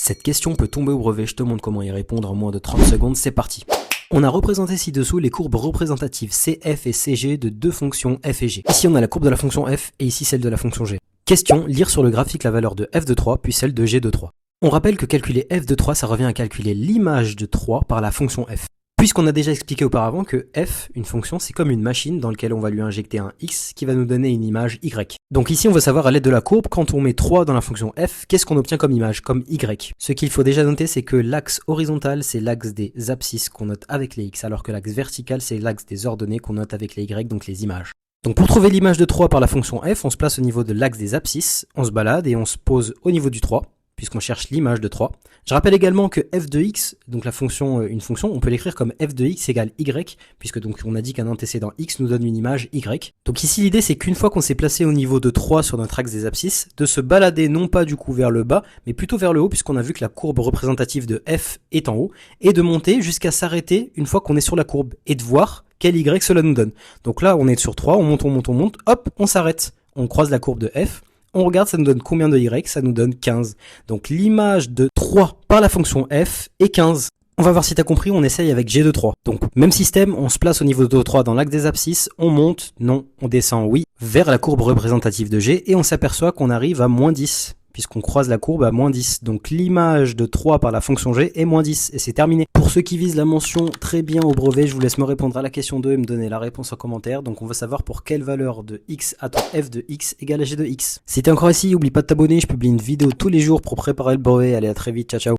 Cette question peut tomber au brevet, je te montre comment y répondre en moins de 30 secondes, c'est parti. On a représenté ci-dessous les courbes représentatives CF et CG de deux fonctions f et g. Ici on a la courbe de la fonction f et ici celle de la fonction g. Question, lire sur le graphique la valeur de f de 3 puis celle de g de 3. On rappelle que calculer f de 3 ça revient à calculer l'image de 3 par la fonction f. Puisqu'on a déjà expliqué auparavant que f, une fonction, c'est comme une machine dans laquelle on va lui injecter un x qui va nous donner une image y. Donc ici on veut savoir à l'aide de la courbe, quand on met 3 dans la fonction f, qu'est-ce qu'on obtient comme image, comme y. Ce qu'il faut déjà noter, c'est que l'axe horizontal, c'est l'axe des abscisses qu'on note avec les x, alors que l'axe vertical, c'est l'axe des ordonnées qu'on note avec les y, donc les images. Donc pour trouver l'image de 3 par la fonction f, on se place au niveau de l'axe des abscisses, on se balade et on se pose au niveau du 3. Puisqu'on cherche l'image de 3. Je rappelle également que f de x, donc la fonction, une fonction, on peut l'écrire comme f de x égale y, puisque donc on a dit qu'un antécédent x nous donne une image y. Donc ici l'idée c'est qu'une fois qu'on s'est placé au niveau de 3 sur notre axe des abscisses, de se balader non pas du coup vers le bas, mais plutôt vers le haut, puisqu'on a vu que la courbe représentative de f est en haut, et de monter jusqu'à s'arrêter une fois qu'on est sur la courbe, et de voir quel y cela nous donne. Donc là on est sur 3, on monte, hop, on s'arrête, on croise la courbe de f, on regarde, ça nous donne combien de y? Ça nous donne 15. Donc l'image de 3 par la fonction f est 15. On va voir si t'as compris, on essaye avec g de 3. Donc même système, on se place au niveau de 3 dans l'axe des abscisses, on monte, non, on descend, oui, vers la courbe représentative de g, et on s'aperçoit qu'on arrive à moins 10. Puisqu'on croise la courbe à moins 10. Donc l'image de 3 par la fonction g est moins 10, et c'est terminé. Pour ceux qui visent la mention très bien au brevet, je vous laisse me répondre à la question 2 et me donner la réponse en commentaire. Donc on va savoir pour quelle valeur de x attend f de x égale à g de x. Si t'es encore ici, oublie pas de t'abonner, je publie une vidéo tous les jours pour préparer le brevet. Allez, à très vite, ciao ciao.